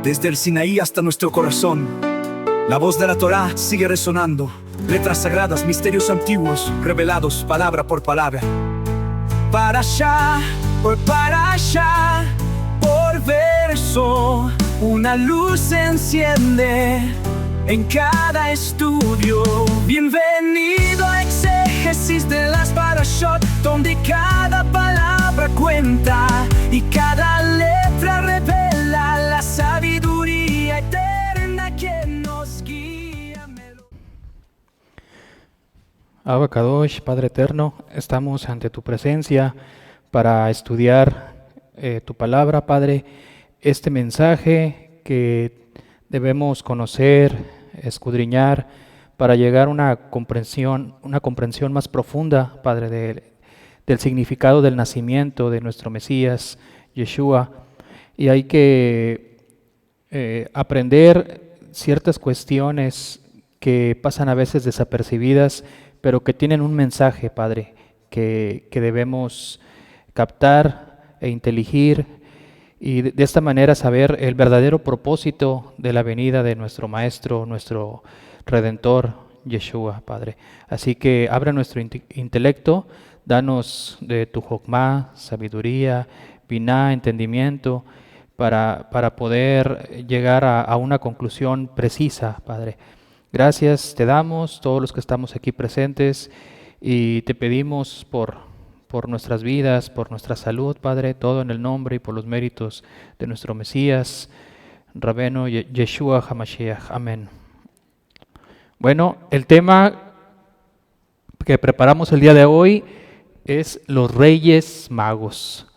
desde el Sinaí hasta nuestro corazón. La voz de la Torá sigue resonando, letras sagradas, misterios antiguos, revelados palabra por palabra. Parashá por parashá, por verso, una luz se enciende en cada estudio. Bienvenido a exégesis de las parashot, donde cada palabra cuenta y cada letra revela la sabiduría eterna que nos guía. Abba Kadosh, Padre Eterno, estamos ante tu presencia para estudiar tu palabra, Padre, este mensaje que debemos conocer, escudriñar, para llegar a una comprensión más profunda, Padre, del significado del nacimiento de nuestro Mesías, Yeshua. Y hay que aprender ciertas cuestiones que pasan a veces desapercibidas, pero que tienen un mensaje, Padre, que debemos captar e inteligir, y de esta manera saber el verdadero propósito de la venida de nuestro Maestro, nuestro Redentor, Yeshua, Padre. Así que abre nuestro intelecto, danos de tu Jokmá, sabiduría, biná, entendimiento, para poder llegar a una conclusión precisa, Padre. Gracias te damos, todos los que estamos aquí presentes, y te pedimos por nuestras vidas, por nuestra salud, Padre, todo en el nombre y por los méritos de nuestro Mesías, Rabeno Yeshua HaMashiach. Amén. Bueno, el tema que preparamos el día de hoy es los Reyes Magos.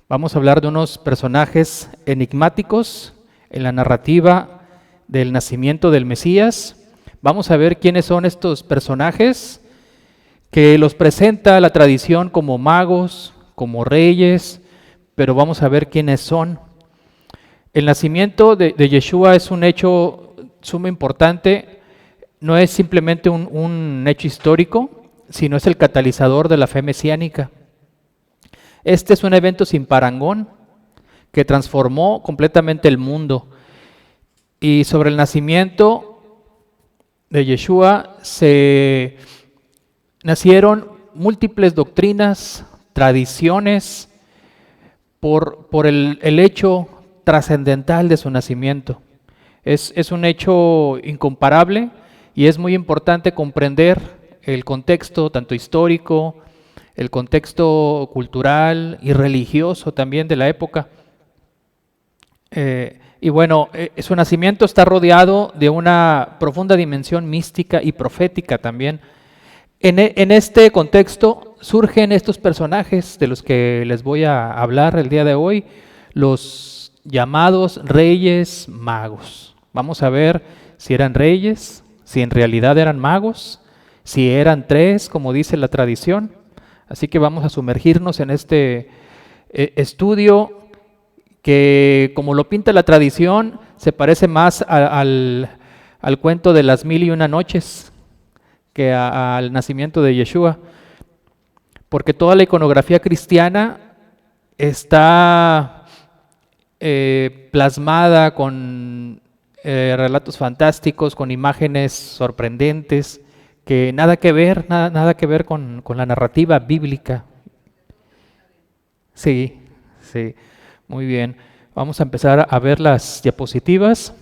Vamos a hablar de unos personajes enigmáticos en la narrativa del nacimiento del Mesías. Vamos a ver quiénes son estos personajes, que los presenta la tradición como magos, como reyes, pero vamos a ver quiénes son. El nacimiento de Yeshua es un hecho sumo importante, no es simplemente un hecho histórico, sino es el catalizador de la fe mesiánica. Este es un evento sin parangón que transformó completamente el mundo. Y sobre el nacimiento de Yeshua se nacieron múltiples doctrinas, tradiciones, por el hecho trascendental de su nacimiento. Es un hecho incomparable y es muy importante comprender el contexto tanto histórico, el contexto cultural y religioso también de la época. Y bueno, su nacimiento está rodeado de una profunda dimensión mística y profética también. En este contexto surgen estos personajes de los que les voy a hablar el día de hoy, los llamados Reyes Magos. Vamos a ver si eran reyes, si en realidad eran magos, si eran tres, como dice la tradición. Así que vamos a sumergirnos en este estudio que, como lo pinta la tradición, se parece más al cuento de las 1001 noches que al nacimiento de Yeshua, porque toda la iconografía cristiana está plasmada con relatos fantásticos, con imágenes sorprendentes, que nada que ver con la narrativa bíblica. Sí, muy bien. Vamos a empezar a ver las diapositivas.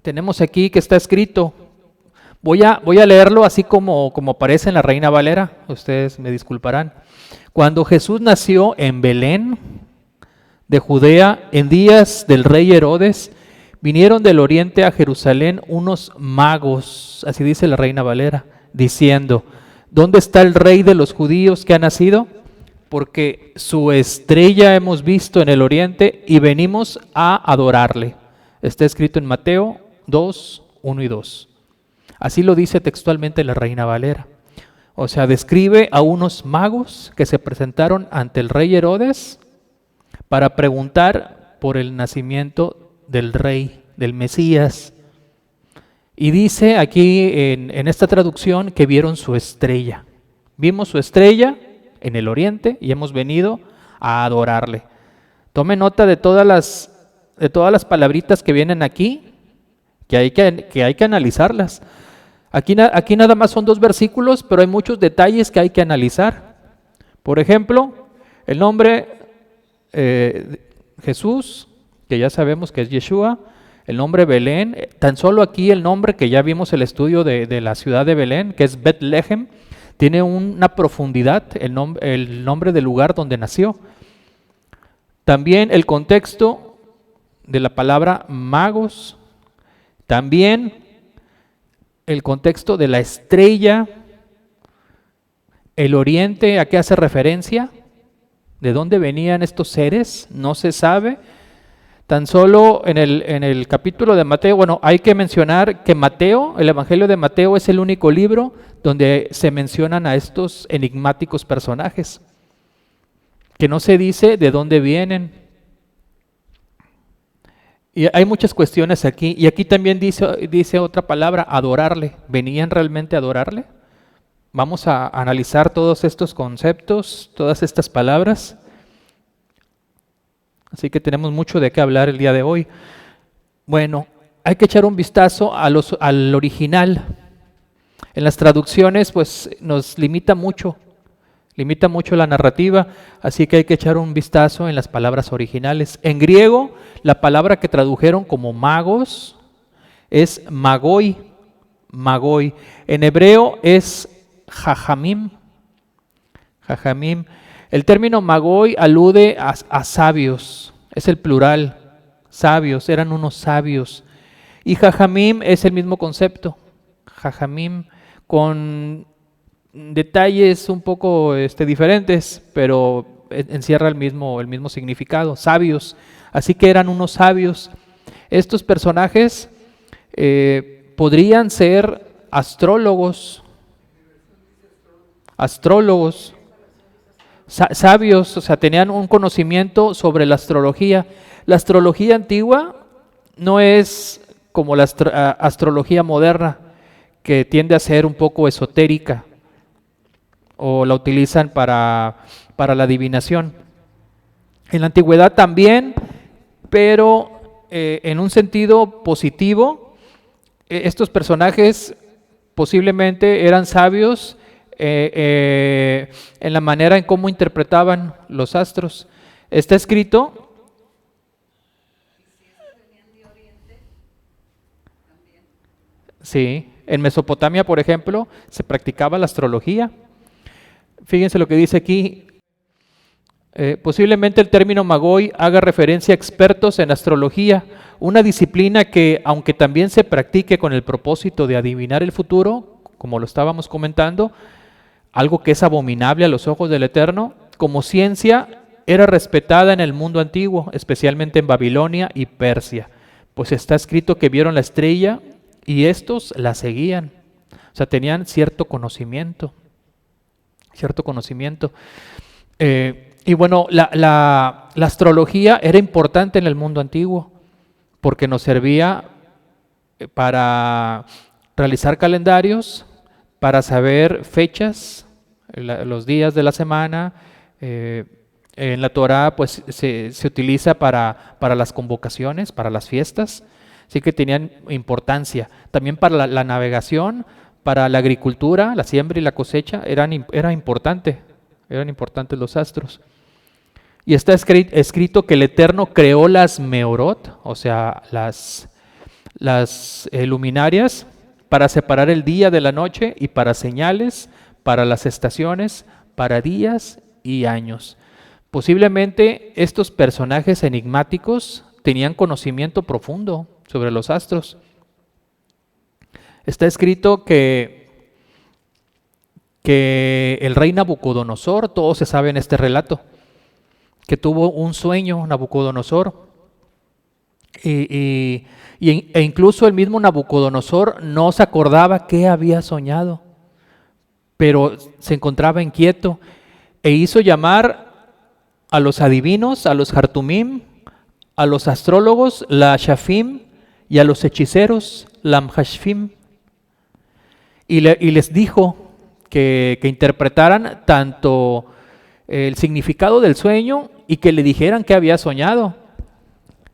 Tenemos aquí que está escrito. Voy a leerlo así como aparece en la Reina Valera, ustedes me disculparán. Cuando Jesús nació en Belén de Judea, en días del rey Herodes, vinieron del oriente a Jerusalén unos magos, así dice la Reina Valera, diciendo: ¿dónde está el rey de los judíos que ha nacido? Porque su estrella hemos visto en el oriente y venimos a adorarle. Está escrito en Mateo 2, 1 y 2. Así lo dice textualmente la Reina Valera. O sea, describe a unos magos que se presentaron ante el rey Herodes para preguntar por el nacimiento del rey, del Mesías. Y dice aquí en esta traducción que vieron su estrella. Vimos su estrella en el oriente y hemos venido a adorarle. Tome nota de todas las las palabritas que vienen aquí, que hay que analizarlas. Aquí nada más son 2 versículos, pero hay muchos detalles que hay que analizar. Por ejemplo, el nombre Jesús, que ya sabemos que es Yeshua, el nombre Belén, tan solo aquí el nombre que ya vimos el estudio de la ciudad de Belén, que es Betlehem, tiene una profundidad, el nombre del lugar donde nació. También el contexto de la palabra magos, también el contexto de la estrella, el oriente, ¿a qué hace referencia? ¿De dónde venían estos seres? No se sabe. Tan solo en el capítulo de Mateo, bueno, hay que mencionar que Mateo, el Evangelio de Mateo es el único libro donde se mencionan a estos enigmáticos personajes, que no se dice de dónde vienen. Y hay muchas cuestiones aquí, y aquí también dice otra palabra, adorarle. ¿Venían realmente a adorarle? Vamos a analizar todos estos conceptos, todas estas palabras. Así que tenemos mucho de qué hablar el día de hoy. Bueno, hay que echar un vistazo al original. En las traducciones, pues nos limita mucho la narrativa, así que hay que echar un vistazo en las palabras originales. En griego, la palabra que tradujeron como magos es magoi. En hebreo es jajamim. El término magoi alude a sabios, es el plural, sabios, eran unos sabios. Y jajamim es el mismo concepto, jajamim, con detalles un poco diferentes, pero encierra el mismo significado, sabios. Así que eran unos sabios. Estos personajes podrían ser astrólogos, sabios, o sea, tenían un conocimiento sobre la astrología. La astrología antigua no es como la astrología moderna, que tiende a ser un poco esotérica, o la utilizan para la adivinación. En la antigüedad también, pero en un sentido positivo, estos personajes posiblemente eran sabios en la manera en cómo interpretaban los astros. Está escrito sí, en Mesopotamia, por ejemplo, se practicaba la astrología. Fíjense lo que dice aquí. Posiblemente el término magoi haga referencia a expertos en astrología, una disciplina que, aunque también se practique con el propósito de adivinar el futuro, como lo estábamos comentando, algo que es abominable a los ojos del Eterno, como ciencia era respetada en el mundo antiguo, especialmente en Babilonia y Persia, pues está escrito que vieron la estrella y estos la seguían, o sea, tenían cierto conocimiento. Y bueno, la astrología era importante en el mundo antiguo porque nos servía para realizar calendarios, para saber fechas, los días de la semana. En la Torá pues se utiliza para las convocaciones, para las fiestas, así que tenían importancia. También para la navegación, para la agricultura, la siembra y la cosecha, eran importantes los astros. Y está escrito que el Eterno creó las meorot, o sea, las luminarias, para separar el día de la noche y para señales, para las estaciones, para días y años. Posiblemente estos personajes enigmáticos tenían conocimiento profundo sobre los astros. Está escrito que el rey Nabucodonosor, todo se sabe en este relato, que tuvo un sueño Nabucodonosor, e incluso el mismo Nabucodonosor no se acordaba qué había soñado, pero se encontraba inquieto e hizo llamar a los adivinos, a los Hartumim, a los astrólogos, la Shafim, y a los hechiceros, la Mhashfim, y les dijo que interpretaran tanto el significado del sueño y que le dijeran qué había soñado.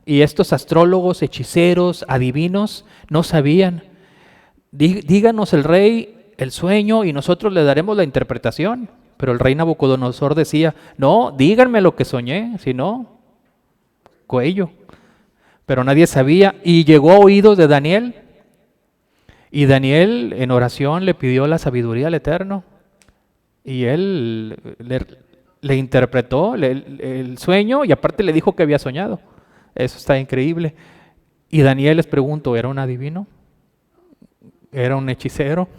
Y estos astrólogos, hechiceros, adivinos, no sabían. Díganos el rey el sueño y nosotros le daremos la interpretación. Pero el rey Nabucodonosor decía, no, díganme lo que soñé, si no, cuello. Pero nadie sabía y llegó a oídos de Daniel. Y Daniel en oración le pidió la sabiduría al Eterno. Y él le interpretó el sueño y aparte le dijo que había soñado. Eso está increíble. Y Daniel, les pregunto, ¿era un adivino? ¿Era un hechicero?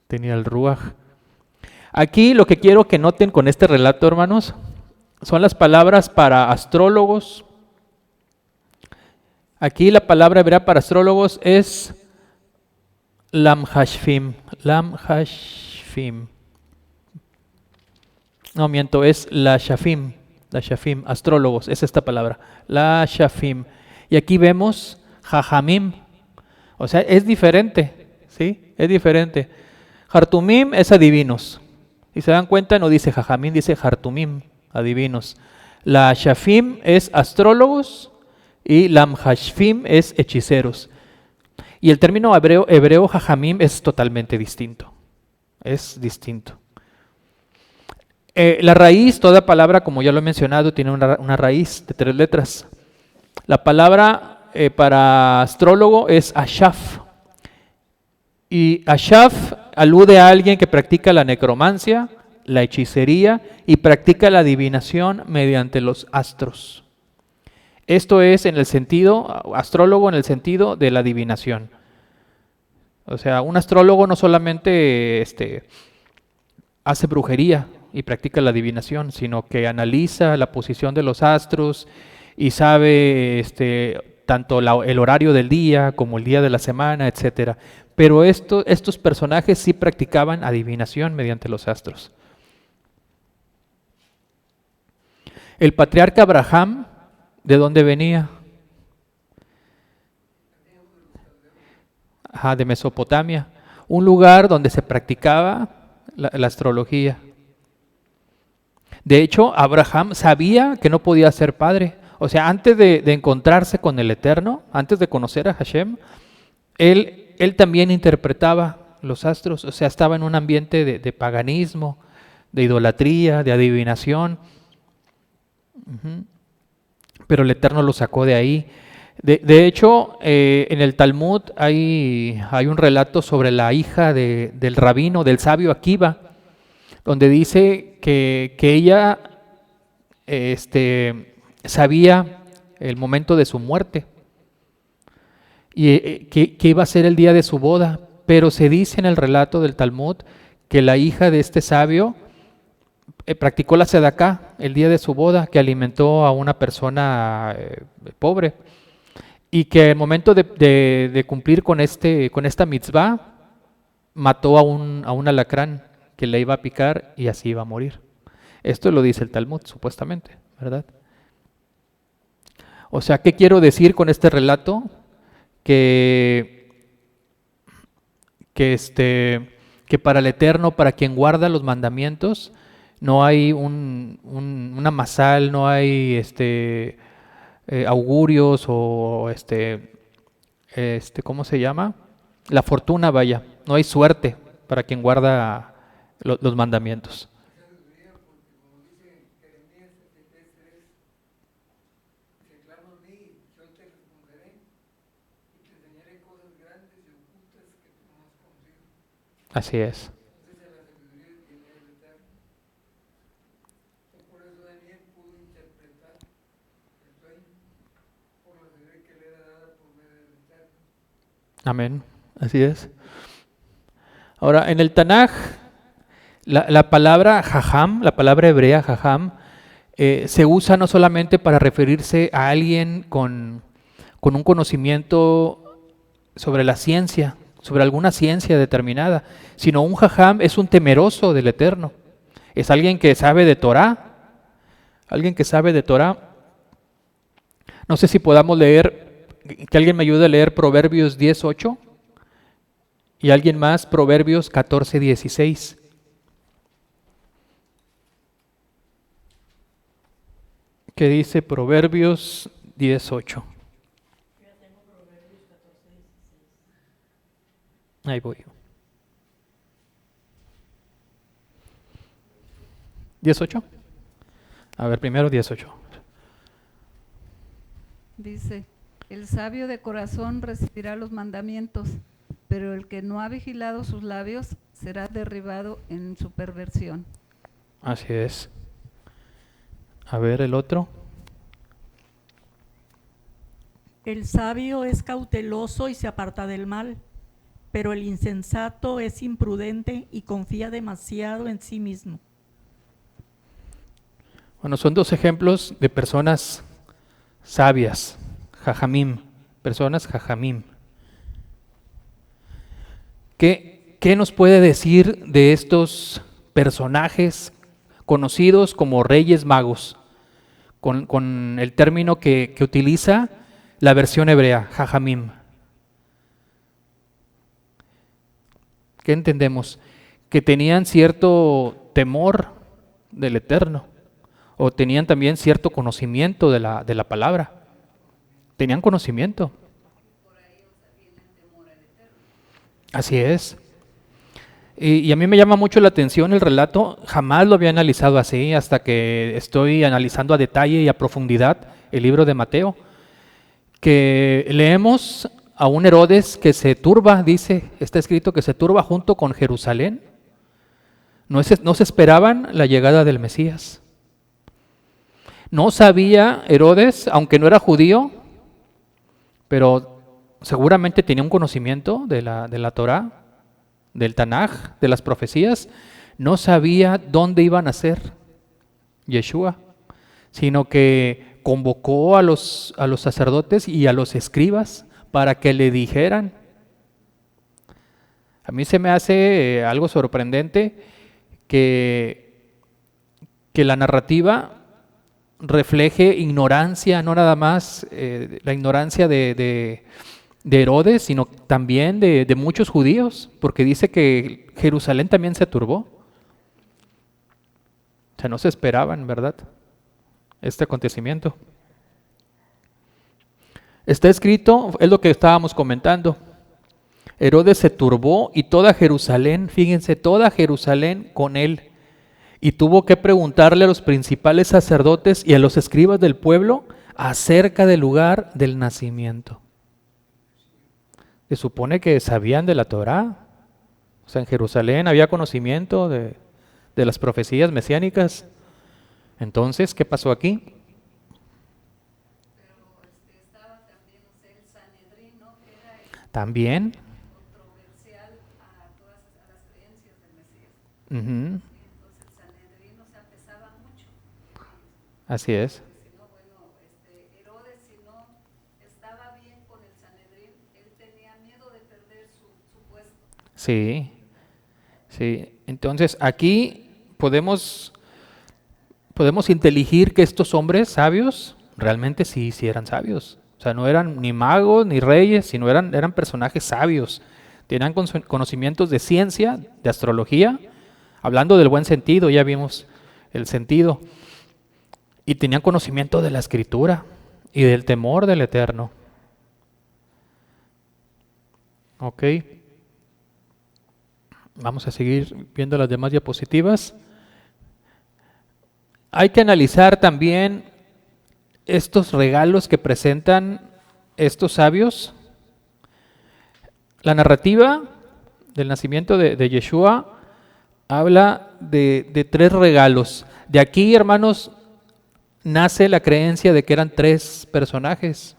Tenía el ruaj. Aquí lo que quiero que noten con este relato, hermanos, son las palabras para astrólogos. Aquí la palabra hebrea para astrólogos es lamhashfim. Lamhashfim. No, miento, es la shafim, astrólogos, es esta palabra, la shafim. Y aquí vemos jajamim, o sea, es diferente, ¿sí? Es diferente. Hartumim es adivinos. Si se dan cuenta, no dice jajamim, dice hartumim, adivinos. La shafim es astrólogos y lamhashfim es hechiceros. Y el término hebreo jajamim es totalmente distinto, es distinto. La raíz, toda palabra, como ya lo he mencionado, tiene una raíz de 3 letras. La palabra para astrólogo es ashaf. Y ashaf alude a alguien que practica la necromancia, la hechicería y practica la adivinación mediante los astros. Esto es en el sentido, astrólogo en el sentido de la adivinación. O sea, un astrólogo no solamente hace brujería y practica la adivinación, sino que analiza la posición de los astros y sabe tanto el horario del día como el día de la semana, etc. Pero estos personajes sí practicaban adivinación mediante los astros. El patriarca Abraham, ¿de dónde venía? De Mesopotamia, un lugar donde se practicaba la astrología. De hecho, Abraham sabía que no podía ser padre. O sea, antes de encontrarse con el Eterno, antes de conocer a Hashem, él también interpretaba los astros. O sea, estaba en un ambiente de paganismo, de idolatría, de adivinación. Pero el Eterno lo sacó de ahí. De hecho, en el Talmud hay un relato sobre la hija del rabino, del sabio Akiva, donde dice que ella sabía el momento de su muerte y que iba a ser el día de su boda, pero se dice en el relato del Talmud que la hija de este sabio practicó la sedaká el día de su boda, que alimentó a una persona pobre y que al momento de cumplir con esta mitzvah mató a un alacrán que le iba a picar y así iba a morir. Esto lo dice el Talmud, supuestamente, ¿verdad? O sea, ¿qué quiero decir con este relato? Que para el Eterno, para quien guarda los mandamientos, no hay una masal, no hay augurios o ¿cómo se llama? La fortuna, vaya, no hay suerte para quien guarda los mandamientos. Así es. Amén, así es. Ahora, en el Tanaj, la palabra jajam, la palabra hebrea jajam, se usa no solamente para referirse a alguien con un conocimiento sobre la ciencia, sobre alguna ciencia determinada, sino un jajam es un temeroso del Eterno, es alguien que sabe de Torah, alguien que sabe de Torah. No sé si podamos leer, que alguien me ayude a leer Proverbios 10:8 y alguien más Proverbios 14:16. que dice Proverbios 10:8. Ahí voy. 10:8. A ver, primero 10:8. Dice, el sabio de corazón recibirá los mandamientos, pero el que no ha vigilado sus labios será derribado en su perversión. Así es. A ver, el otro. El sabio es cauteloso y se aparta del mal, pero el insensato es imprudente y confía demasiado en sí mismo. Bueno, son dos ejemplos de personas sabias, jajamim, personas jajamim. ¿Qué nos puede decir de estos personajes conocidos como reyes magos? Con el término que utiliza la versión hebrea, jajamim. ¿Qué entendemos? Que tenían cierto temor del Eterno, o tenían también cierto conocimiento de la palabra. Tenían conocimiento. Así es. Y a mí me llama mucho la atención el relato, jamás lo había analizado así hasta que estoy analizando a detalle y a profundidad el libro de Mateo, que leemos a un Herodes que se turba, dice, está escrito que se turba junto con Jerusalén. No se esperaban la llegada del Mesías. No sabía Herodes, aunque no era judío, pero seguramente tenía un conocimiento de la Torá, del Tanaj, de las profecías. No sabía dónde iba a nacer Yeshua, sino que convocó a los sacerdotes y a los escribas para que le dijeran. A mí se me hace algo sorprendente que la narrativa refleje ignorancia, no nada más la ignorancia de Herodes, sino también de muchos judíos, porque dice que Jerusalén también se turbó. O sea, no se esperaban, ¿verdad?, este acontecimiento. Está escrito, es lo que estábamos comentando, Herodes se turbó y toda Jerusalén, fíjense, toda Jerusalén con él, y tuvo que preguntarle a los principales sacerdotes y a los escribas del pueblo acerca del lugar del nacimiento. Se supone que sabían de la Torá, o sea, en Jerusalén había conocimiento de las profecías mesiánicas. Entonces, ¿qué pasó aquí? Estaba también, o sea, el Sanedrín, ¿no? Que era También. controversial a las creencias del Mesías. Ujú. Entonces el Sanedrín, o sea, pesaba mucho. Así es. Si no, bueno, Herodes, si no estaba bien con el Sanedrín, él tenía miedo de perder su puesto. Sí, sí. Entonces, aquí podemos inteligir que estos hombres sabios realmente sí eran sabios. O sea, no eran ni magos ni reyes, sino eran personajes sabios. Tenían conocimientos de ciencia, de astrología, hablando del buen sentido, ya vimos el sentido. Y tenían conocimiento de la Escritura y del temor del Eterno. Ok. Vamos a seguir viendo las demás diapositivas. Hay que analizar también estos regalos que presentan estos sabios. La narrativa del nacimiento de Yeshua habla de tres regalos. De aquí, hermanos, nace la creencia de que eran tres personajes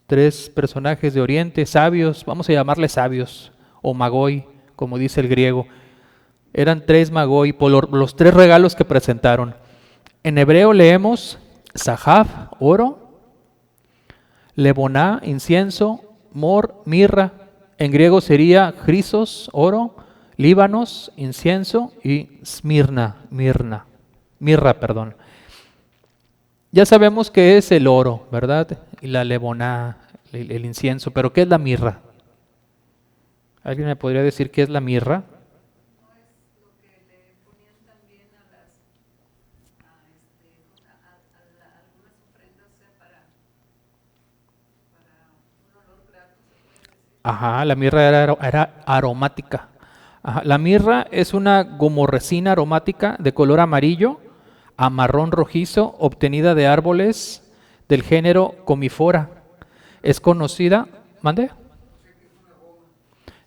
de Oriente, sabios, vamos a llamarles sabios, o magoi, como dice el griego. Eran tres magoi por los tres regalos que presentaron. En hebreo leemos zahav, oro, leboná, incienso, mor, mirra. En griego sería crisos, oro, líbanos, incienso, y mirra, perdón. Ya sabemos qué es el oro, ¿verdad? Y la leboná, el incienso, pero ¿qué es la mirra? ¿Alguien me podría decir qué es la mirra? No es lo que le ponían también a Ajá, la mirra era aromática. Ajá, la mirra es una gomorresina aromática de color amarillo a marrón rojizo, obtenida de árboles del género Comifora. Es conocida, ¿mande?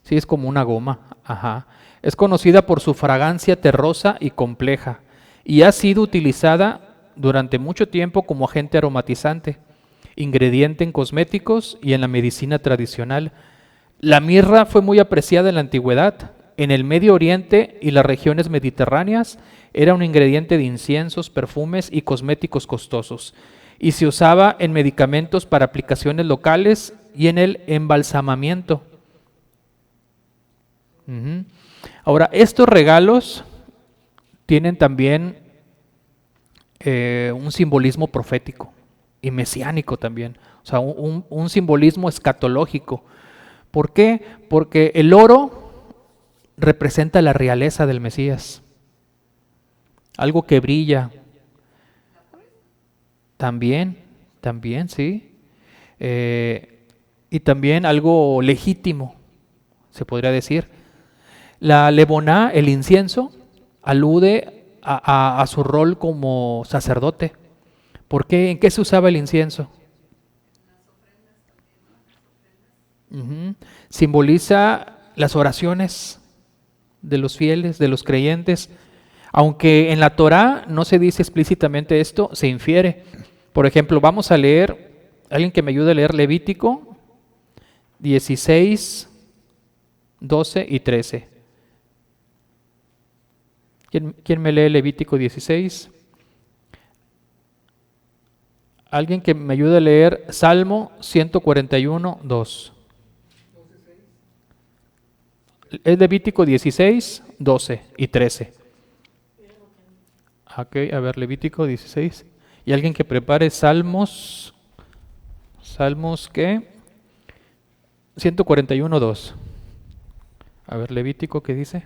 Sí, es como una goma. Ajá. Es conocida por su fragancia terrosa y compleja y ha sido utilizada durante mucho tiempo como agente aromatizante, ingrediente en cosméticos y en la medicina tradicional. La mirra fue muy apreciada en la antigüedad. En el Medio Oriente y las regiones mediterráneas era un ingrediente de inciensos, perfumes y cosméticos costosos, y se usaba en medicamentos para aplicaciones locales y en el embalsamamiento. Ujú. Ahora, estos regalos tienen también un simbolismo profético y mesiánico también, o sea, un simbolismo escatológico. ¿Por qué? Porque el oro representa la realeza del Mesías, algo que brilla. También, sí. Y también algo legítimo, se podría decir. La leboná, el incienso, alude a su rol como sacerdote. ¿Por qué? ¿En qué se usaba el incienso? Ujú. Simboliza las oraciones de los fieles, de los creyentes. Aunque en la Torá no se dice explícitamente esto, se infiere. Por ejemplo, vamos a leer, alguien que me ayude a leer Levítico 16, 12 y 13. ¿Quién me lee Levítico 16? Alguien que me ayude a leer Salmo 141, 2. Es Levítico 16, 12 y 13. Ok, a ver, Levítico 16. Y alguien que prepare Salmos ¿qué? 141, 2. A ver, Levítico, ¿qué dice?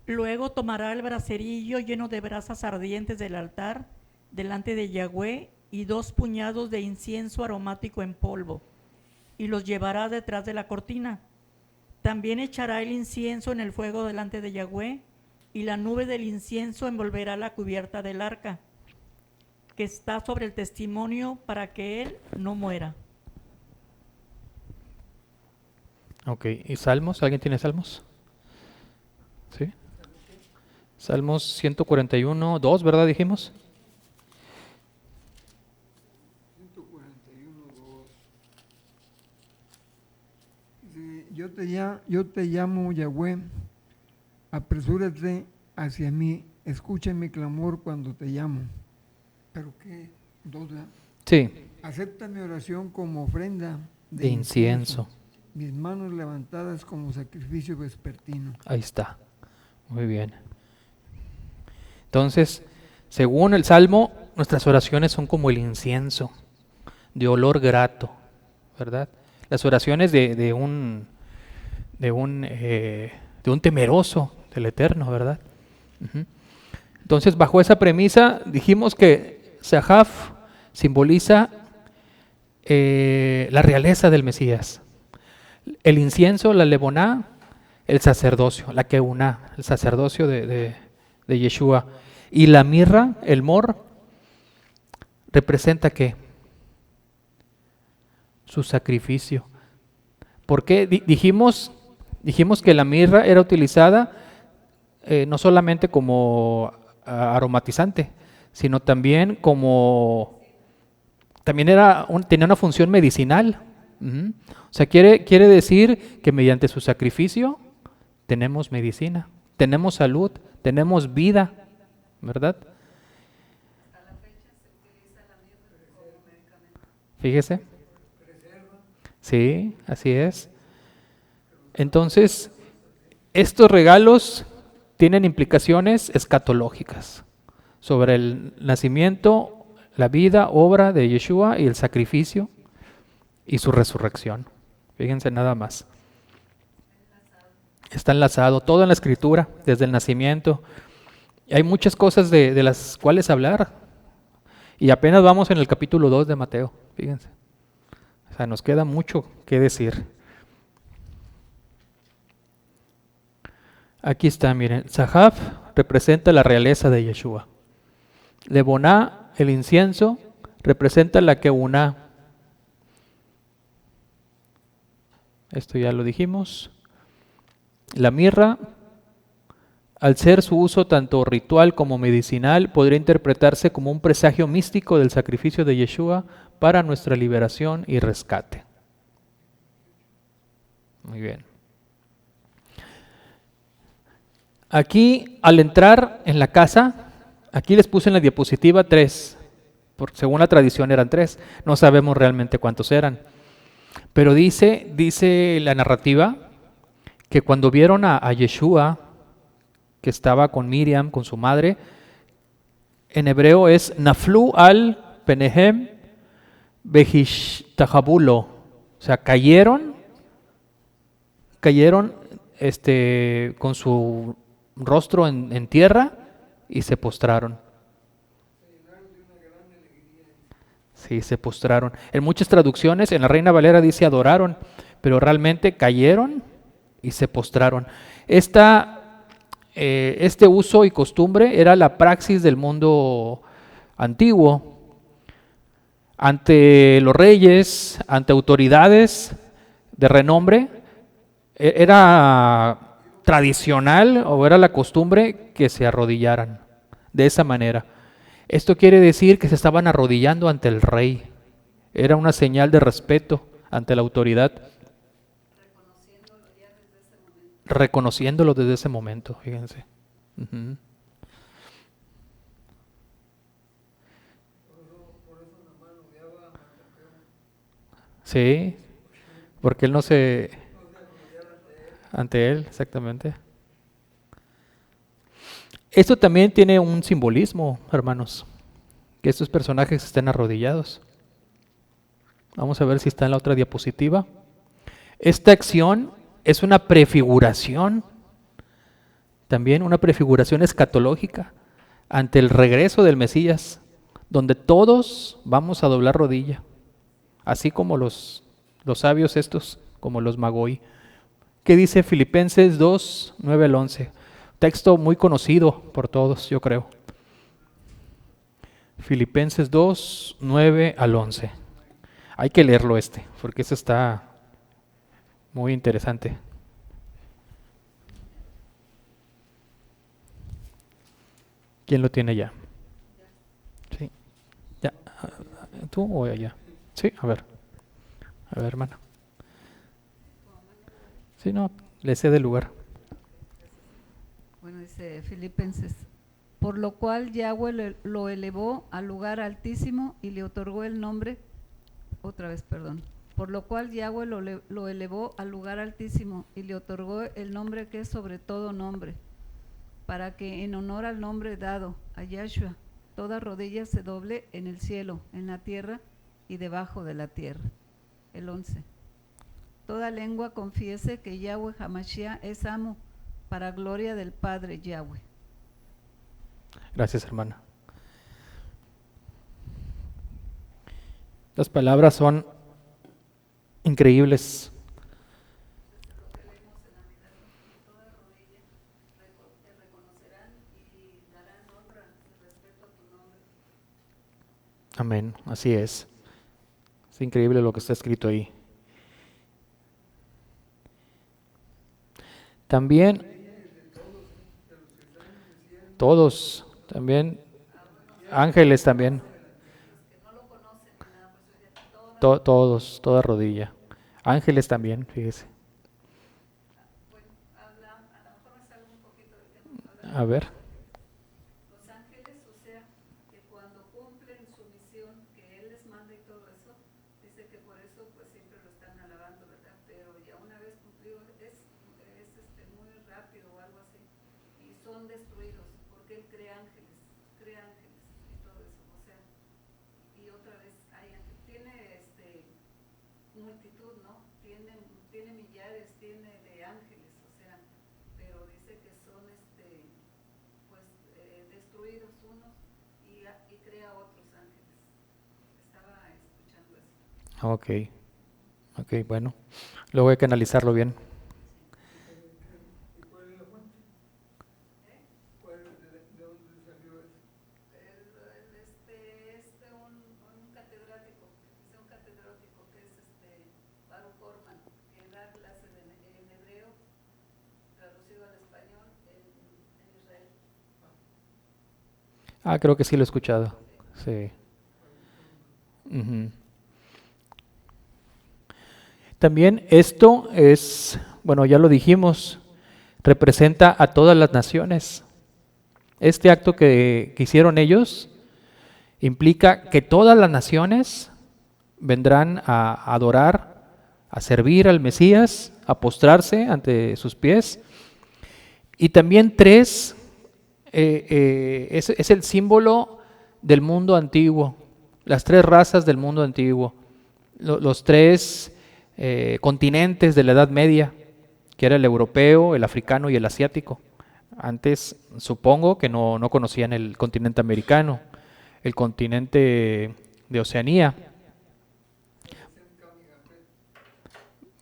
Luego tomará el braserillo lleno de brasas ardientes del altar delante de Yahweh y 2 puñados de incienso aromático en polvo, y los llevará detrás de la cortina. También echará el incienso en el fuego delante de Yahweh, y la nube del incienso envolverá la cubierta del arca, que está sobre el testimonio, para que él no muera. Ok, ¿y Salmos? ¿Alguien tiene Salmos? ¿Sí? Salmos 141, 2, ¿verdad dijimos? 141:2. Yo te llamo Yahweh, apresúrate hacia mí, escucha mi clamor cuando te llamo. ¿Pero qué? 2, ¿verdad? Sí. Acepta mi oración como ofrenda De incienso. mis manos levantadas como sacrificio vespertino. Ahí está. Muy bien. Entonces, según el Salmo, nuestras oraciones son como el incienso, de olor grato, ¿verdad? Las oraciones de un temeroso del Eterno, ¿verdad? Ujú. Entonces, bajo esa premisa, dijimos que Sahaf simboliza la realeza del Mesías. El incienso, la leboná, el sacerdocio, la keuná, el sacerdocio de Yeshua. Y la mirra, el mor, representa ¿qué? Su sacrificio. ¿Por qué? Dijimos que la mirra era utilizada no solamente como aromatizante, sino también tenía una función medicinal. Uh-huh. O sea, quiere decir que mediante su sacrificio tenemos medicina, tenemos salud, tenemos vida, ¿verdad? Hasta la fecha se utiliza la mirra como medicamento. Fíjese. Sí, así es. Entonces, estos regalos tienen implicaciones escatológicas sobre el nacimiento, la vida, obra de Yeshua y el sacrificio y su resurrección. Fíjense nada más. Está enlazado todo en la Escritura, desde el nacimiento. Hay muchas cosas de las cuales hablar. Y apenas vamos en el capítulo 2 de Mateo, fíjense. O sea, nos queda mucho que decir. Aquí está, miren, Sahaf representa la realeza de Yeshua. Leboná, el incienso, representa la Keuná. Esto ya lo dijimos. La mirra, al ser su uso tanto ritual como medicinal, podría interpretarse como un presagio místico del sacrificio de Yeshua para nuestra liberación y rescate. Muy bien. Aquí, al entrar en la casa, aquí les puse en la diapositiva 3, porque según la tradición eran 3, no sabemos realmente cuántos eran. Pero dice la narrativa que cuando vieron a Yeshua, que estaba con Miriam, con su madre, en hebreo es Naflu al Penehem Behishtahabulo, o sea, cayeron con su rostro en tierra y se postraron. Sí, se postraron. En muchas traducciones, en la Reina Valera dice adoraron, pero realmente cayeron y se postraron. Este uso y costumbre era la praxis del mundo antiguo. Ante los reyes, ante autoridades de renombre, era tradicional o era la costumbre que se arrodillaran de esa manera. Esto quiere decir que se estaban arrodillando ante el rey. Era una señal de respeto ante la autoridad. Reconociéndolo desde ese momento, fíjense. Ujú. Sí, porque él no se... Ante él, exactamente. Esto también tiene un simbolismo, hermanos, que estos personajes estén arrodillados. Vamos a ver si está en la otra diapositiva. Esta acción es una prefiguración, también una prefiguración escatológica ante el regreso del Mesías, donde todos vamos a doblar rodilla, así como los sabios estos, como los Magoi. ¿Qué dice Filipenses 2, 9 al 11? Texto muy conocido por todos, yo creo. Filipenses 2, 9 al 11. Hay que leerlo porque eso está muy interesante. ¿Quién lo tiene ya? Sí. ¿Ya? ¿Tú o ella? Sí, a ver, hermana. Sí, no, le cede el lugar. Bueno, dice Filipenses, por lo cual Yahweh lo elevó al lugar altísimo y le otorgó el nombre, por lo cual Yahweh lo elevó al lugar altísimo y le otorgó el nombre que es sobre todo nombre, para que en honor al nombre dado a Yahshua, toda rodilla se doble en el cielo, en la tierra y debajo de la tierra. El 11. Toda lengua confiese que Yahweh Hamashiach es amo, para gloria del Padre Yahweh. Gracias, hermana. Las palabras son increíbles. Amén, así es. Es increíble lo que está escrito ahí. También, todos, también, ángeles también. Todos, toda rodilla. Ángeles también, fíjese. A ver. Los ángeles, o sea, que cuando cumplen su misión que Él les manda y todo eso, dice que por eso pues siempre lo están alabando, ¿verdad? Pero ya una vez cumplido es muy rápido o algo así, y son destruidos, porque Él crea ángeles y todo eso, o sea, y otra vez tiene multitud, ¿no? Tiene millares, tiene de ángeles, o sea, pero dice que son destruidos unos y crea otros ángeles. Estaba escuchando eso. Ok. Ok, bueno. Luego hay que analizarlo bien. Un catedrático, dice un catedrático que es Baruch Korman, que da clases en hebreo, traducido al español en Israel. Ah, creo que sí lo he escuchado. Sí. Ujú. También esto es, bueno, ya lo dijimos, representa a todas las naciones. Este acto que hicieron ellos implica que todas las naciones vendrán a adorar, a servir al Mesías, a postrarse ante sus pies. Y también tres, es el símbolo del mundo antiguo, las tres razas del mundo antiguo, los tres continentes de la Edad Media, que era el europeo, el africano y el asiático. Antes supongo que no conocían el continente americano, el continente de Oceanía.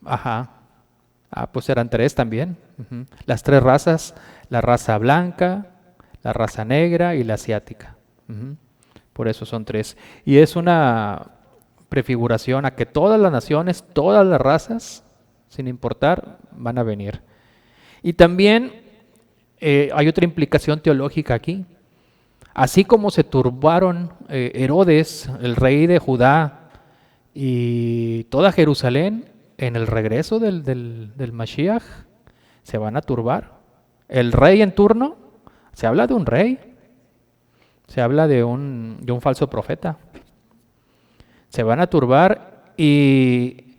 Ajá. Ah, pues eran tres también. Ujú. Las tres razas, la raza blanca, la raza negra y la asiática. Ujú. Por eso son tres. Y es una prefiguración a que todas las naciones, todas las razas, sin importar, van a venir. Y también hay otra implicación teológica aquí. Así como se turbaron Herodes, el rey de Judá, y toda Jerusalén, en el regreso del Mashiach, se van a turbar. El rey en turno, se habla de un rey, se habla de un falso profeta. Se van a turbar y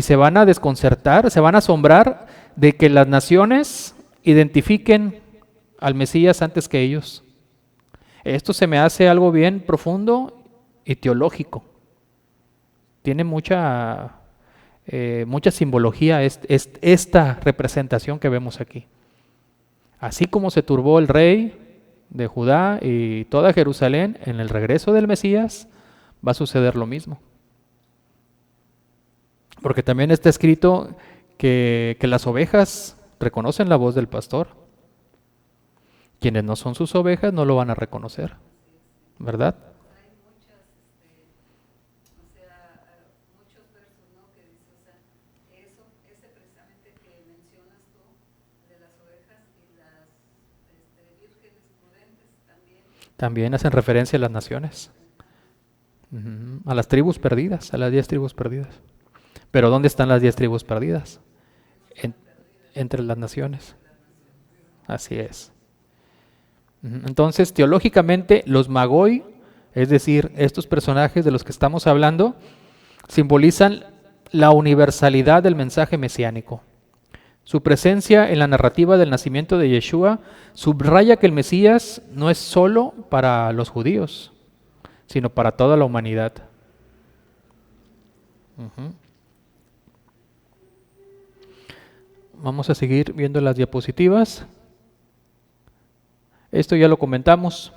se van a desconcertar, se van a asombrar de que las naciones identifiquen al Mesías antes que ellos. Esto se me hace algo bien profundo y teológico. Tiene mucha simbología esta representación que vemos aquí. Así como se turbó el rey de Judá y toda Jerusalén, en el regreso del Mesías va a suceder lo mismo. Porque también está escrito que las ovejas reconocen la voz del pastor. Quienes no son sus ovejas no lo van a reconocer, ¿verdad? Hay muchas, muchos versos, ¿no? Que dice, ese precisamente que mencionas tú, de las ovejas y las vírgenes prudentes también. También hacen referencia a las naciones, ujú, a las tribus perdidas, a las 10 tribus perdidas. Pero ¿dónde están las 10 tribus perdidas? Entre las naciones. Así es. Entonces, teológicamente, los Magoi, es decir, estos personajes de los que estamos hablando, simbolizan la universalidad del mensaje mesiánico. Su presencia en la narrativa del nacimiento de Yeshua subraya que el Mesías no es solo para los judíos, sino para toda la humanidad. Vamos a seguir viendo las diapositivas. Esto ya lo comentamos.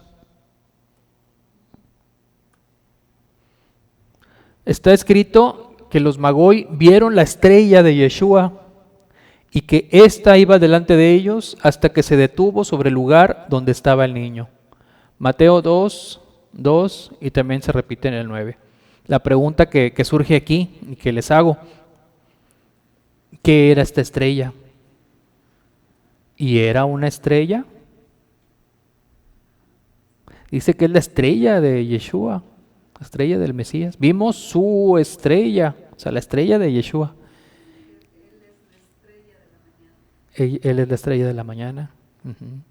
Está escrito que los Magoi vieron la estrella de Yeshua y que ésta iba delante de ellos hasta que se detuvo sobre el lugar donde estaba el niño. Mateo 2, 2 y también se repite en el 9. La pregunta que surge aquí y que les hago, ¿qué era esta estrella? ¿Y era una estrella? Dice que es la estrella de Yeshua, la estrella del Mesías. Vimos su estrella, o sea, la estrella de Yeshua. Él es la estrella de la mañana. Uh-huh. En un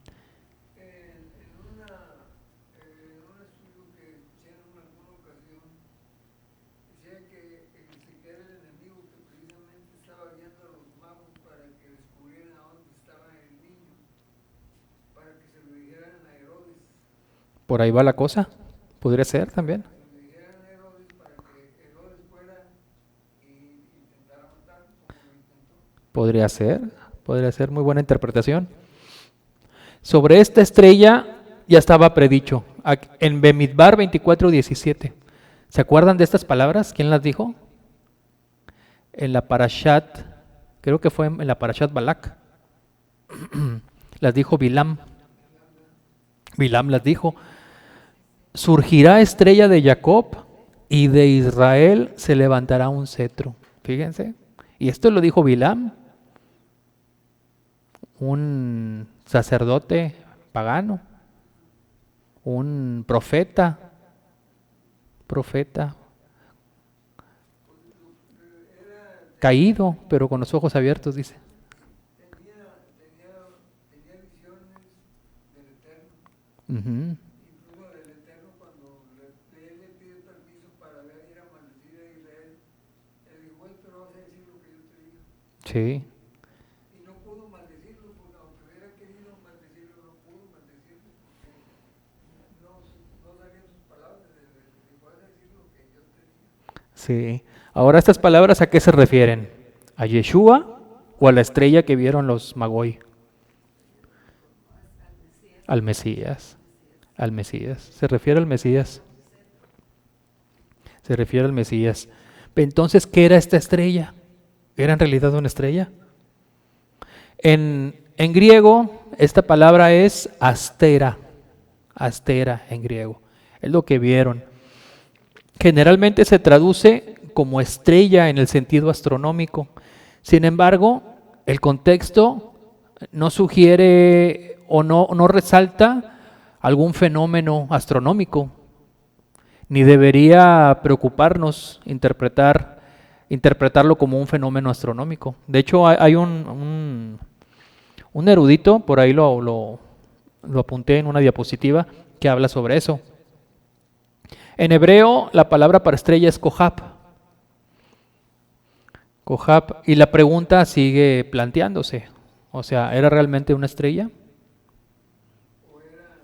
estudio que hicieron en alguna ocasión, decía que Ezequiel, el enemigo que precisamente estaba guiando a los magos para que descubrieran a dónde estaba el niño, para que se lo dijeran a Herodes. Por ahí va la cosa, podría ser también. Se lo dijeran a Herodes para que Herodes fuera y intentara matarlo como lo intentó. Podría ser muy buena interpretación. Sobre esta estrella ya estaba predicho, en Bemidbar 24:17. ¿Se acuerdan de estas palabras? ¿Quién las dijo? en la Parashat, creo que fue en la Parashat Balak, las dijo Bilam. Bilam las dijo: surgirá estrella de Jacob y de Israel se levantará un cetro. Fíjense, y esto lo dijo Bilam, un sacerdote pagano, un profeta, caído, pero con los ojos abiertos, dice. Tenía visiones del Eterno, Ujú. incluso del Eterno cuando él le pide permiso para ver ir a maldecir a Israel. Él dijo, güey, pero vas a decir lo que yo te diga. Sí, Y no pudo maldecirlo, porque aunque hubiera querido maldecirlo, no pudo maldecirlo, porque no salían sus palabras. Le vas a decir lo que yo te diga. sí. Ahora, ¿estas palabras a qué se refieren? ¿A Yeshua o a la estrella que vieron los Magoi? Al Mesías. Al Mesías. Se refiere al Mesías. Se refiere al Mesías. Entonces, ¿qué era esta estrella? ¿Era en realidad una estrella? En griego, esta palabra es astera. Astera en griego. Es lo que vieron. Generalmente se traduce como estrella en el sentido astronómico. Sin embargo, el contexto no sugiere o no resalta algún fenómeno astronómico, ni debería preocuparnos interpretarlo como un fenómeno astronómico. De hecho, hay un erudito, por ahí lo apunté en una diapositiva, que habla sobre eso. En hebreo, la palabra para estrella es kohab. Kohab, y la pregunta sigue planteándose. O sea, ¿era realmente una estrella? O era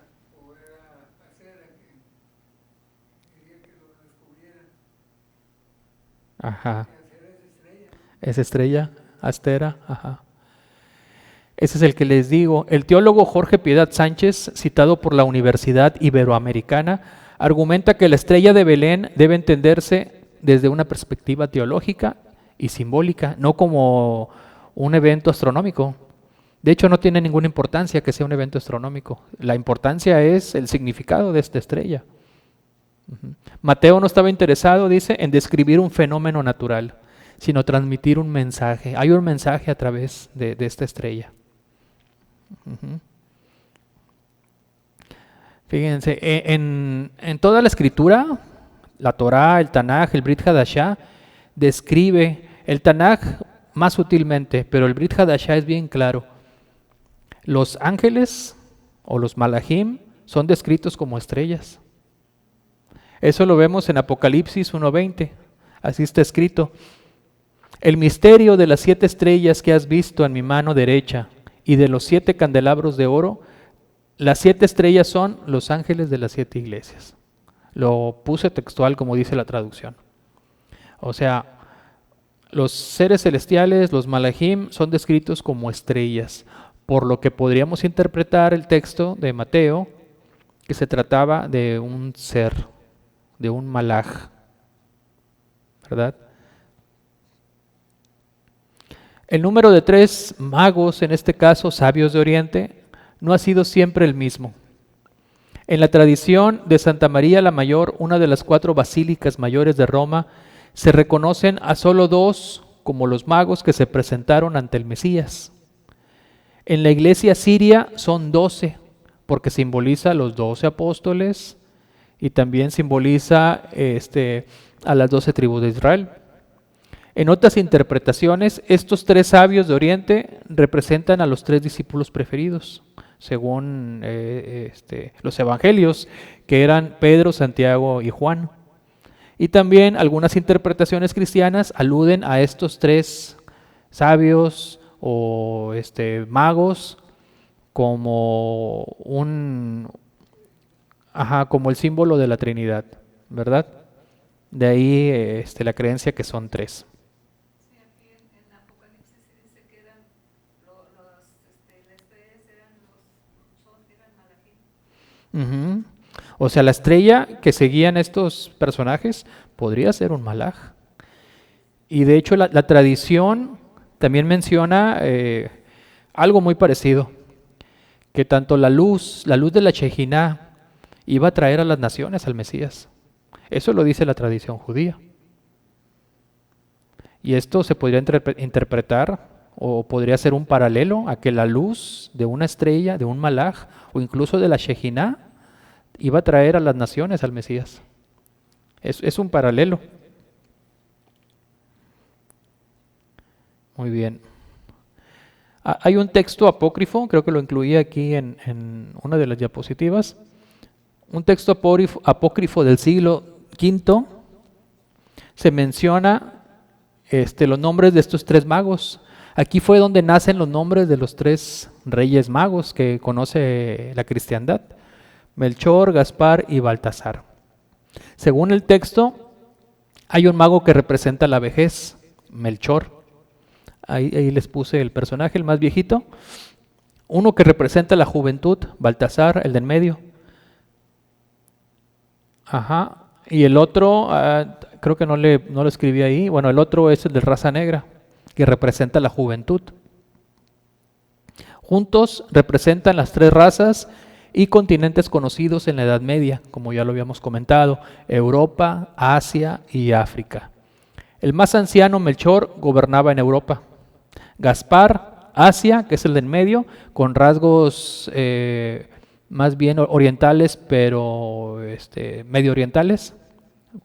acera que quería que lo descubrieran. Ajá. Que acera es estrella, ¿no? ¿Es estrella? Astera, ajá. Ese es el que les digo. El teólogo Jorge Piedad Sánchez, citado por la Universidad Iberoamericana, argumenta que la estrella de Belén debe entenderse desde una perspectiva teológica y simbólica, no como un evento astronómico. De hecho, no tiene ninguna importancia que sea un evento astronómico. La importancia es el significado de esta estrella. Mateo no estaba interesado, dice, en describir un fenómeno natural, sino transmitir un mensaje. Hay un mensaje a través de esta estrella. Fíjense, en toda la escritura, la Torá, el Tanaj, el Brit Hadashah, describe el Tanaj más sutilmente, pero el Brit Hadashah es bien claro. Los ángeles o los malajim son descritos como estrellas. Eso lo vemos en Apocalipsis 1:20. Así está escrito: el misterio de las 7 estrellas que has visto en mi mano derecha y de los 7 candelabros de oro. Las 7 estrellas son los ángeles de las 7 iglesias. Lo puse textual como dice la traducción. O sea, los seres celestiales, los malajim, son descritos como estrellas, por lo que podríamos interpretar el texto de Mateo que se trataba de un ser, de un malaj, ¿verdad? El número de 3 magos, en este caso sabios de Oriente, no ha sido siempre el mismo. En la tradición de Santa María la Mayor, una de las 4 basílicas mayores de Roma, se reconocen a solo 2 como los magos que se presentaron ante el Mesías. En la iglesia siria son 12, porque simboliza a los 12 apóstoles y también simboliza a las 12 tribus de Israel. En otras interpretaciones, estos 3 sabios de Oriente representan a los 3 discípulos preferidos, según los evangelios, que eran Pedro, Santiago y Juan. Y también algunas interpretaciones cristianas aluden a estos 3 sabios o magos como como el símbolo de la Trinidad, ¿verdad? De ahí la creencia que son 3. Sí, aquí en Apocalipsis sí dice que eran las estrellas eran malajim. Ujú. O sea, la estrella que seguían estos personajes podría ser un malaj. Y de hecho la tradición también menciona algo muy parecido, que tanto la luz de la Shejinah iba a traer a las naciones al Mesías. Eso lo dice la tradición judía. Y esto se podría interpretar o podría ser un paralelo a que la luz de una estrella, de un malaj o incluso de la Shejinah iba a traer a las naciones al Mesías. Es un paralelo. Muy bien. Hay un texto apócrifo, creo que lo incluí aquí en una de las diapositivas. Un texto apócrifo del siglo V. Se menciona los nombres de estos tres magos. Aquí fue donde nacen los nombres de los tres reyes magos que conoce la cristiandad: Melchor, Gaspar y Baltasar. Según el texto, hay un mago que representa la vejez, Melchor. Ahí les puse el personaje, el más viejito. Uno que representa la juventud, Baltasar, el del medio. Ajá. Y el otro, creo que no lo escribí ahí. Bueno, el otro es el de raza negra, que representa la juventud. Juntos representan las tres razas y continentes conocidos en la Edad Media, como ya lo habíamos comentado: Europa, Asia y África. El más anciano, Melchor, gobernaba en Europa. Gaspar, Asia, que es el del medio, con rasgos más bien orientales, pero medio orientales,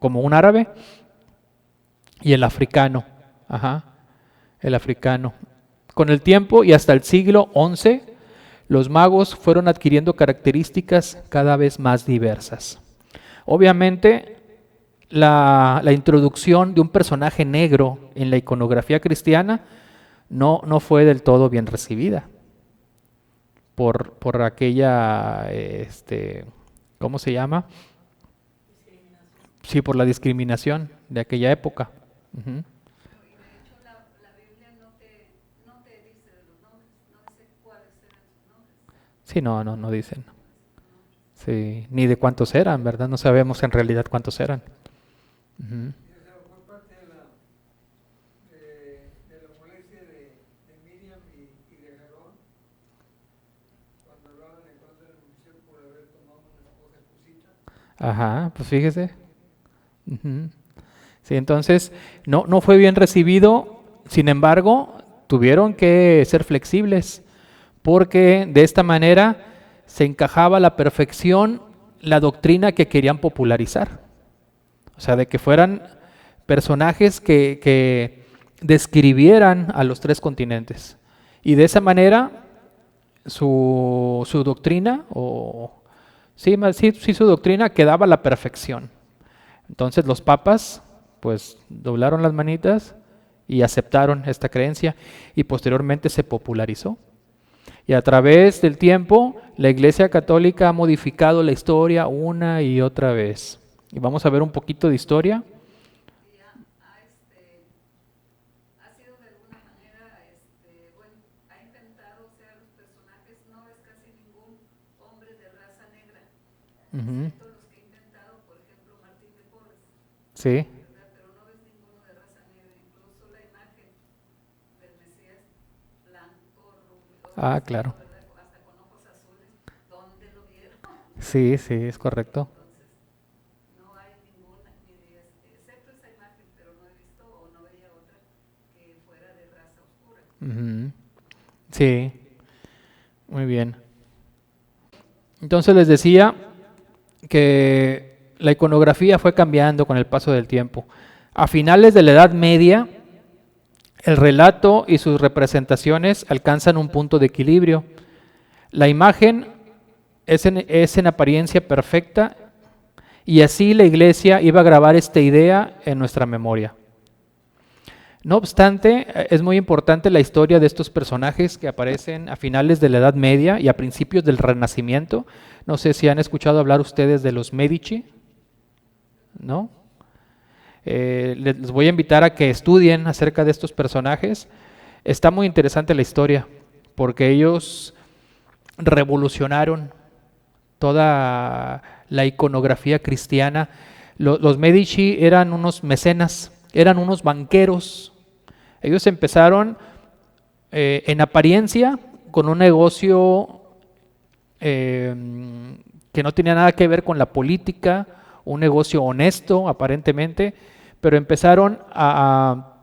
como un árabe. Y el africano, el africano. Con el tiempo y hasta el siglo XI, los magos fueron adquiriendo características cada vez más diversas. Obviamente, la introducción de un personaje negro en la iconografía cristiana no fue del todo bien recibida por aquella, ¿cómo se llama? Sí, por la discriminación de aquella época. Y de hecho la Biblia no te dice de los nombres, no dice cuáles eran sus nombres. Sí, no dicen. Sí, ni de cuántos eran, ¿verdad? No sabemos en realidad cuántos eran. Y esa fue parte de la molestia de Miriam y de Aarón cuando hablaban en contra de Moisés por haber tomado una esposa cosita. Ajá, pues fíjese. Sí, entonces no fue bien recibido. Sin embargo, tuvieron que ser flexibles, porque de esta manera se encajaba a la perfección la doctrina que querían popularizar. O sea, de que fueran personajes que describieran a los tres continentes. Y de esa manera su doctrina, su doctrina quedaba a la perfección. Entonces los papas pues doblaron las manitas y aceptaron esta creencia, y posteriormente se popularizó. Y a través del tiempo, la Iglesia Católica ha modificado la historia una y otra vez. Y vamos a ver un poquito de historia. Y ha sido de alguna manera, bueno, ha inventado, o sea, los personajes, no es casi ningún hombre de raza negra, excepto los que ha inventado, por ejemplo, Martín de Porres, Sí. ¿verdad? Pero no ves ninguno de raza negra, incluso la imagen del Mesías blanco, rubio, Claro. ¿verdad? Hasta con ojos azules, ¿dónde lo vieron? Sí, es correcto. No hay ninguna, excepto esa imagen, pero no he visto o no veía otra que fuera de raza oscura. Sí, muy bien. Entonces les decía que la iconografía fue cambiando con el paso del tiempo. A finales de la Edad Media, el relato y sus representaciones alcanzan un punto de equilibrio. La imagen es en apariencia perfecta, y así la Iglesia iba a grabar esta idea en nuestra memoria. No obstante, es muy importante la historia de estos personajes que aparecen a finales de la Edad Media y a principios del Renacimiento. No sé si han escuchado hablar ustedes de los Medici, ¿no? Les voy a invitar a que estudien acerca de estos personajes. Está muy interesante la historia, porque ellos revolucionaron toda la iconografía cristiana. Los Medici eran unos mecenas eran unos banqueros. Ellos empezaron en apariencia con un negocio que no tenía nada que ver con la política, un negocio honesto aparentemente, pero empezaron a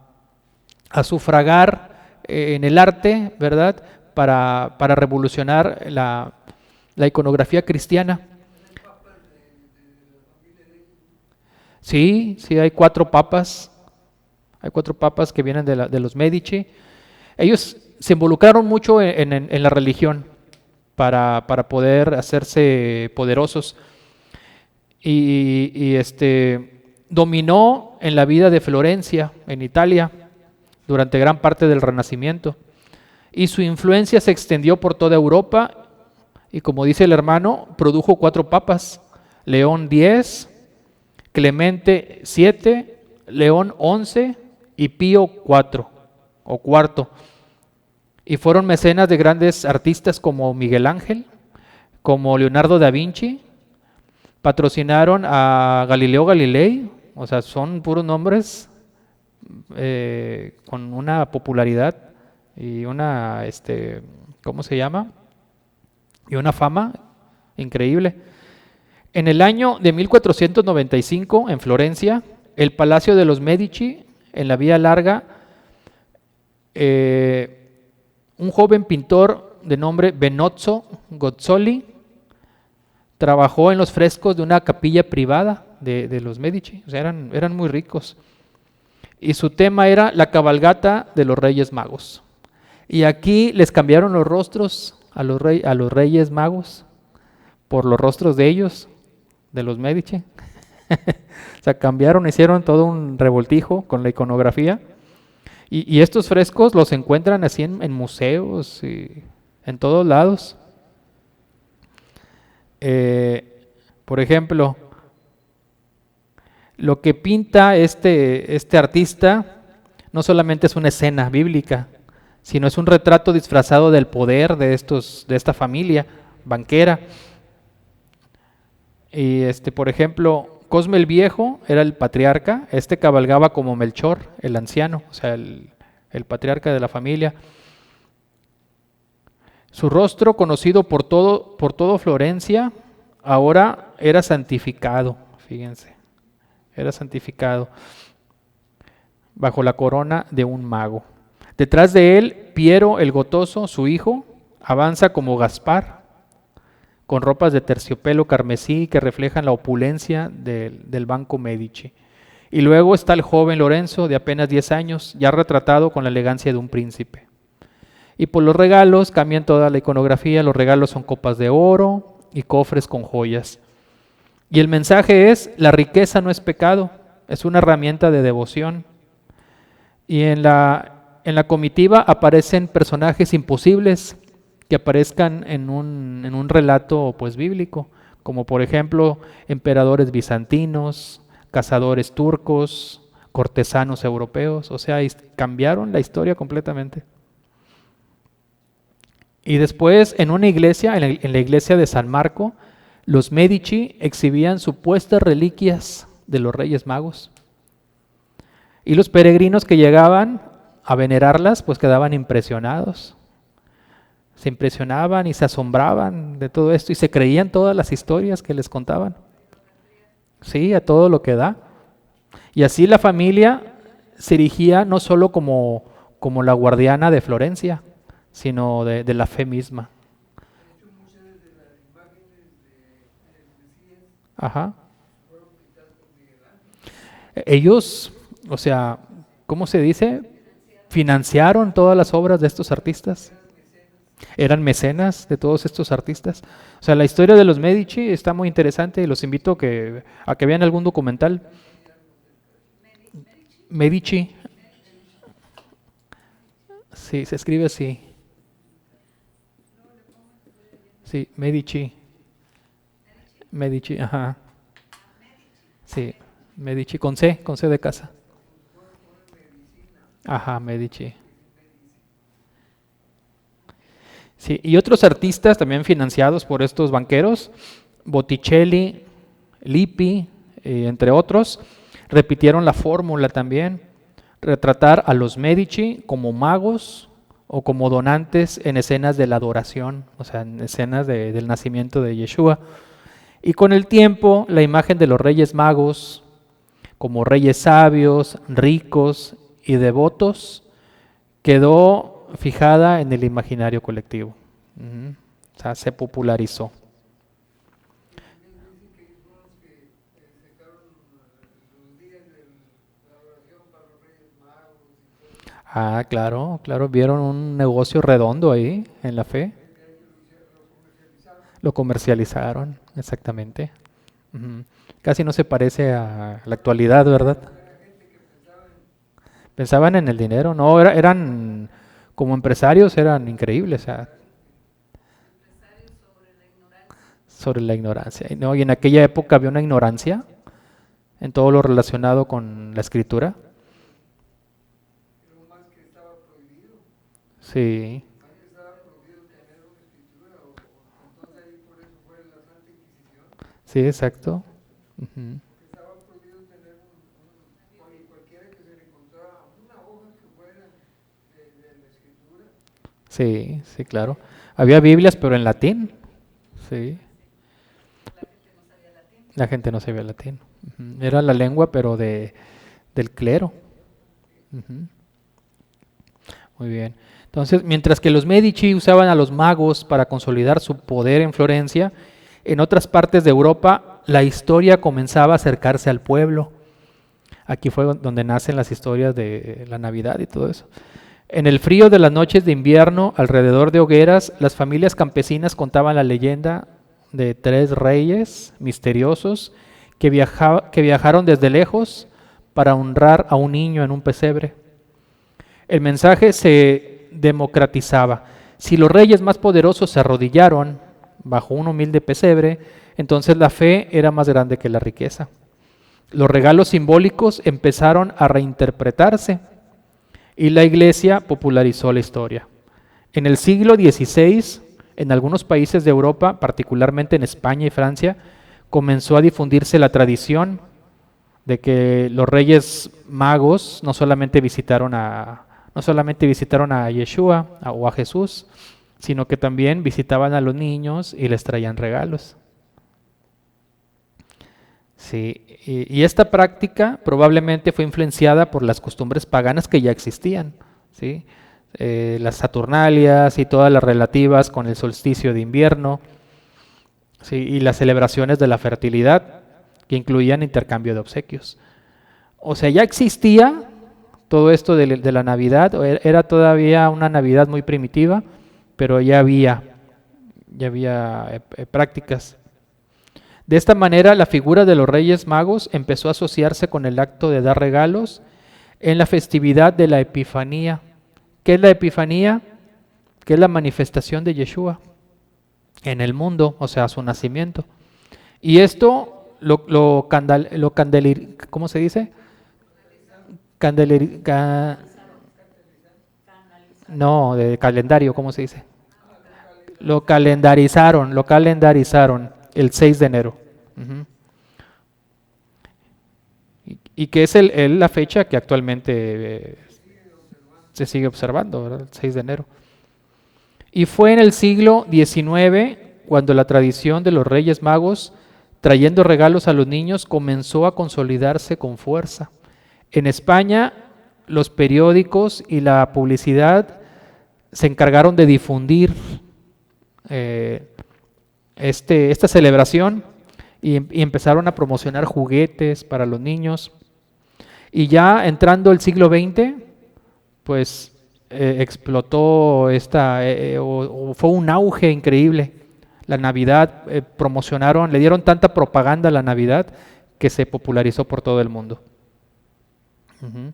sufragar en el arte, ¿verdad? Para revolucionar la iconografía cristiana. Sí, sí, hay 4 papas. Hay 4 papas que vienen de los Medici. Ellos se involucraron mucho en la religión para poder hacerse poderosos. Y dominó en la vida de Florencia, en Italia, durante gran parte del Renacimiento. Y su influencia se extendió por toda Europa y, como dice el hermano, produjo 4 papas: León X, Clemente VII, León XI y Pío IV o cuarto. Y fueron mecenas de grandes artistas como Miguel Ángel, como Leonardo da Vinci. Patrocinaron a Galileo Galilei, o sea, son puros nombres con una popularidad y una, ¿cómo se llama? Y una fama increíble. En el año de 1495, en Florencia, el Palacio de los Medici, en la Vía Larga, un joven pintor de nombre Benozzo Gozzoli trabajó en los frescos de una capilla privada de los Medici. O sea, eran muy ricos. Y su tema era la cabalgata de los Reyes Magos. Y aquí les cambiaron los rostros a los Reyes Magos por los rostros de ellos, de los Medici. O sea, hicieron todo un revoltijo con la iconografía. Y estos frescos los encuentran así en museos y en todos lados. Por ejemplo, lo que pinta este artista no solamente es una escena bíblica, sino es un retrato disfrazado del poder de esta familia banquera. Y por ejemplo, Cosme el Viejo era el patriarca. Cabalgaba como Melchor, el anciano, o sea, el patriarca de la familia. Su rostro, conocido por todo Florencia, ahora era santificado, fíjense, era santificado bajo la corona de un mago. Detrás de él, Piero el Gotoso, su hijo, avanza como Gaspar, con ropas de terciopelo carmesí que reflejan la opulencia del Banco Medici. Y luego está el joven Lorenzo, de apenas 10 años, ya retratado con la elegancia de un príncipe. Y por los regalos cambian toda la iconografía. Los regalos son copas de oro y cofres con joyas. Y el mensaje es: la riqueza no es pecado, es una herramienta de devoción. Y en la comitiva aparecen personajes imposibles que aparezcan en un relato pues bíblico, como por ejemplo emperadores bizantinos, cazadores turcos, cortesanos europeos. O sea, cambiaron la historia completamente. Y después, en una iglesia, en la iglesia de San Marco, los Medici exhibían supuestas reliquias de los Reyes Magos. Y los peregrinos que llegaban a venerarlas, pues quedaban impresionados. Se impresionaban y se asombraban de todo esto y se creían todas las historias que les contaban. Sí, a todo lo que da. Y así la familia se erigía no solo como la guardiana de Florencia, sino de la fe misma. De hecho, muchas de las imágenes del Mesías Ajá. fueron pintadas por Miguel Ángel. Ellos, o sea, ¿cómo se dice? Financiaron todas las obras de estos artistas. Eran mecenas de todos estos artistas. O sea, la historia de los Medici está muy interesante y los invito a que vean algún documental. Medici. Sí, se escribe así. Sí, Medici. Medici, ajá. Sí, Medici, con C de casa. Ajá, Medici. Sí, y otros artistas también financiados por estos banqueros, Botticelli, Lippi, entre otros, Repitieron la fórmula también, retratar a los Medici como magos o como donantes en escenas de la adoración, o sea, en escenas del nacimiento de Yeshua. Y con el tiempo, la imagen de los reyes magos como reyes sabios, ricos y devotos quedó fijada en el imaginario colectivo. O sea, se popularizó. Ah, claro, claro, vieron un negocio redondo ahí en la fe. Lo comercializaron, exactamente. Ujú. Casi no se parece a la actualidad, ¿verdad? Pensaban en el dinero, no, eran como empresarios, eran increíbles, o sea, sobre la ignorancia. ¿No? Y en aquella época había una ignorancia en todo lo relacionado con la escritura. Sí, sí, exacto. Ujú. Sí, sí, claro. Había Biblias, pero en latín. Sí, la gente no sabía latín. Ujú. Era la lengua, pero del clero. Ujú. Muy bien. Entonces, mientras que los Medici usaban a los magos para consolidar su poder en Florencia, en otras partes de Europa la historia comenzaba a acercarse al pueblo. Aquí fue donde nacen las historias de la Navidad y todo eso. En el frío de las noches de invierno, alrededor de hogueras, las familias campesinas contaban la leyenda de 3 reyes misteriosos que viajaron desde lejos para honrar a un niño en un pesebre. El mensaje se democratizaba. Si los reyes más poderosos se arrodillaron bajo un humilde pesebre, entonces la fe era más grande que la riqueza. Los regalos simbólicos empezaron a reinterpretarse y la Iglesia popularizó la historia. En el siglo XVI, en algunos países de Europa, particularmente en España y Francia, comenzó a difundirse la tradición de que los reyes magos no solamente visitaron a Yeshua o a Jesús, sino que también visitaban a los niños y les traían regalos. Sí, y esta práctica probablemente fue influenciada por las costumbres paganas que ya existían, ¿sí? Las Saturnalias y todas las relativas con el solsticio de invierno, ¿sí? Y las celebraciones de la fertilidad, que incluían intercambio de obsequios. O sea, ya existía todo esto de la Navidad, era todavía una Navidad muy primitiva, pero ya había prácticas. De esta manera, la figura de los Reyes Magos empezó a asociarse con el acto de dar regalos en la festividad de la Epifanía. ¿Qué es la Epifanía? Que es la manifestación de Yeshua en el mundo, o sea, su nacimiento. Y esto ¿cómo se dice? No, de calendario, ¿cómo se dice? Lo calendarizaron el 6 de enero. Uh-huh. Y que es la fecha que actualmente se sigue observando, ¿verdad? El 6 de enero. Y fue en el siglo XIX cuando la tradición de los Reyes Magos trayendo regalos a los niños comenzó a consolidarse con fuerza. En España, los periódicos y la publicidad se encargaron de difundir esta celebración y empezaron a promocionar juguetes para los niños. Y ya entrando el siglo XX, pues explotó fue un auge increíble. La Navidad promocionaron, le dieron tanta propaganda a la Navidad que se popularizó por todo el mundo. Uh-huh.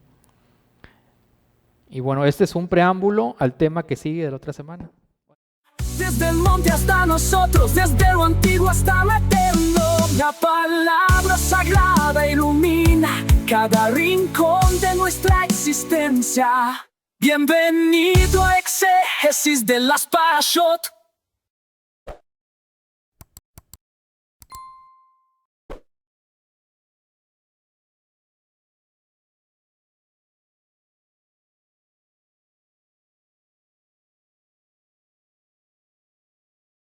Y bueno, este es un preámbulo al tema que sigue de la otra semana. Desde el monte hasta nosotros, desde lo antiguo hasta lo eterno, la palabra sagrada ilumina cada rincón de nuestra existencia. Bienvenido a Exégesis de las Parashot.